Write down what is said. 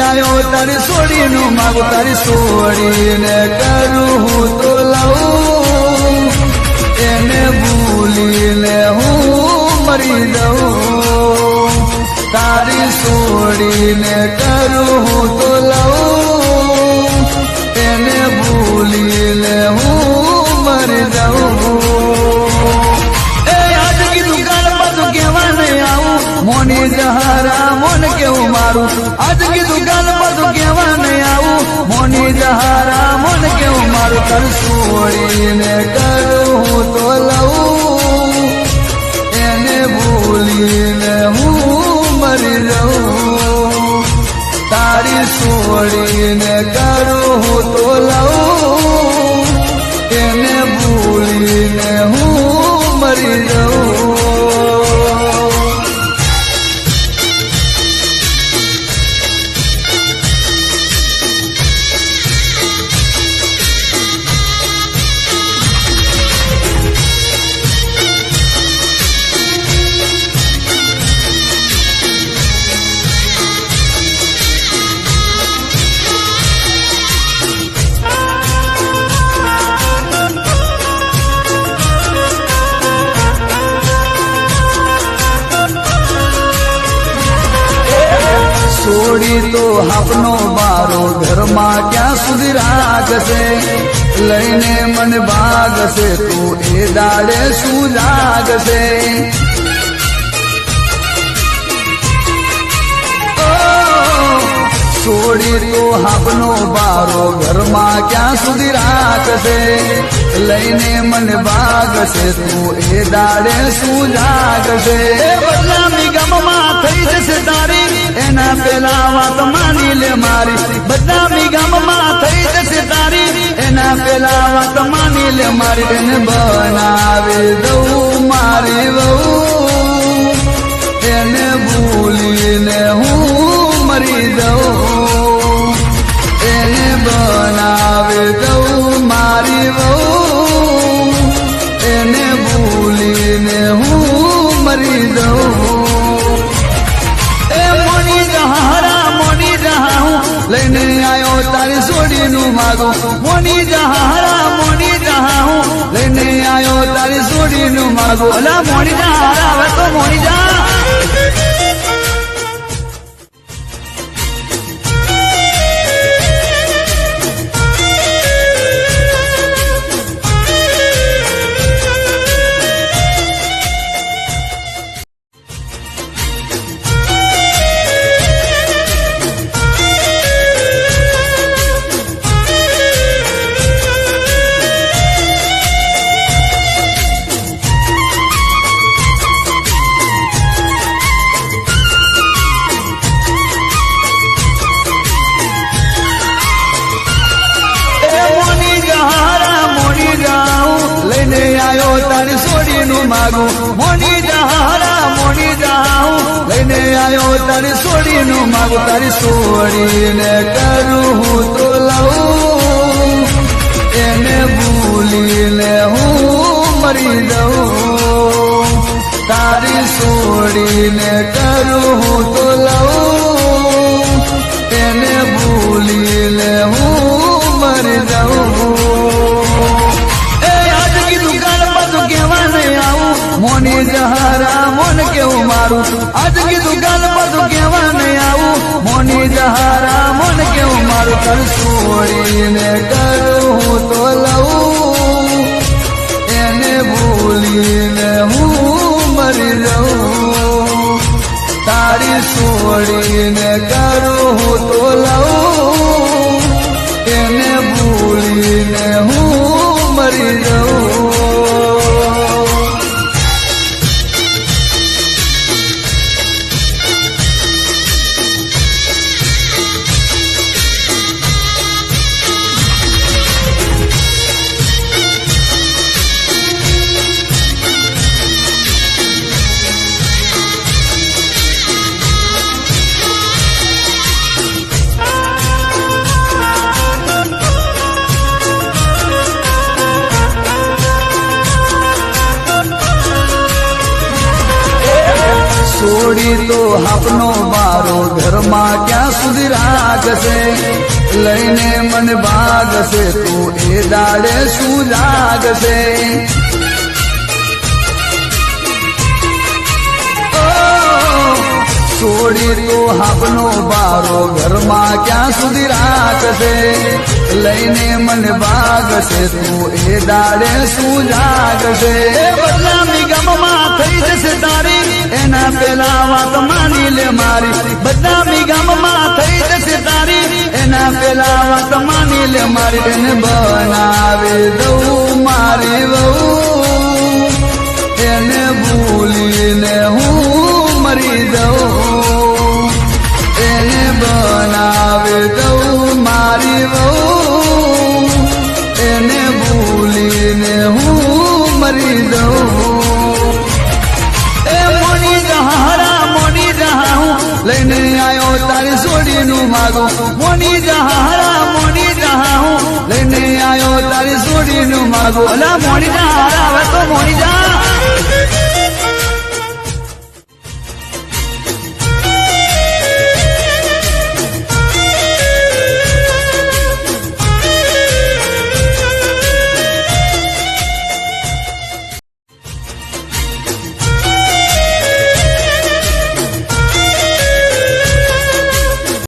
आयो तारी सोड़ी नु मागू तारी सोड़ी ने करूं हूँ तो लऊं एने भूली ने हूँ मरी जाऊं तारी सोड़ी ने करूं हूँ तो लऊं एने भूली ने हूँ मरी जाऊं आज की दुकान पर तो केवा नहीं आऊं मोनी जहारा मोन केव मारू आज की दुकान पर तो केवा नहीं आऊं मोनी जहारा मन केव मारू कर सोड़ी ने करूं तो लऊं एने भूली ने हूँ मरी जाऊं तारी सोड़ी ने करूं तो लऊं एने भूली ने हूँ मरी जाऊं सोड़ी तो अपनो बारो घर में क्या सुधी राखशे लईने मन भागशे तू ए दाड़े शू जागशे सोड़ी तो अपनो बारो घर में क्या सुधी राखशे लईने मन भागशे तू ए दाड़े शू जागशे बदनामी गममा थई जशे तारी एना पेला वात मानी ले मारी बदनामी गाममां थई जशे तारी एना पेला वात मानी ले मारी એને બનાવી દઉં મારી વહુ એને ભૂલીને હું મરી જાઉં એને બનાવી દઉં મારી વહુ એને ભૂલીને હું મરી જાઉં લઈને આયો તારી સોડી નું માગું મોની જહારા મોની જહાઉં લઈને આયો તારી સોડી નું માગું અલા મોની જહારા હવે તો મોની જા मागू मोनी जहारा मोनी जाऊं लईने आयो तारी सोड़ी नु मागू तारी सोड़ी ने करूं तो लऊं एने भूली ने हूँ मरी जाऊं तारी सोड़ी ने करूं तो लऊं एने भूली ने हूँ मरी जाऊं मोनी जहारा मोन केव मारू आज की दुकान पर तो केवा नहीं आऊं मोनी जहारा मोन केव मारू कर सोड़ी ने करूं तो लऊं एने भूली ने हूँ मरी जाऊं तारी सोड़ी ने करूं तो लऊं एने भूली ने हूँ मरी जाऊं सोड़ी तो अपनो बारो ઘરમાં ક્યાં સુધી રાખશે લઈને મને ભાગશે તું એ દાડે શું જાગશે છોડી તો હાબનો બારો ઘરમાં ક્યાં સુધી રાખશે લઈને મને ભાગશે તું એ દાડે શું જાગશે બદનામી ગામમાં થઈ જશે તારી એના પેલા વાત માની લે મારી બદનામી ગામમાં થઈ જશે તારી એના પેલા વાત માની લે મારી એને બનાવી દઉં મારી વહુ એને ભૂલીને હું મરી દઉં એને બનાવી દઉં મારી વહુ એને ભૂલીને હું મરી દઉં એ મોની જહા હું લઈને આવ્યો તારી સોડીનું માગું મોની જહા હું લઈને આવ્યો તારી સોડીનું માગું ઓલા મોની જહારા હવે તો મોની જા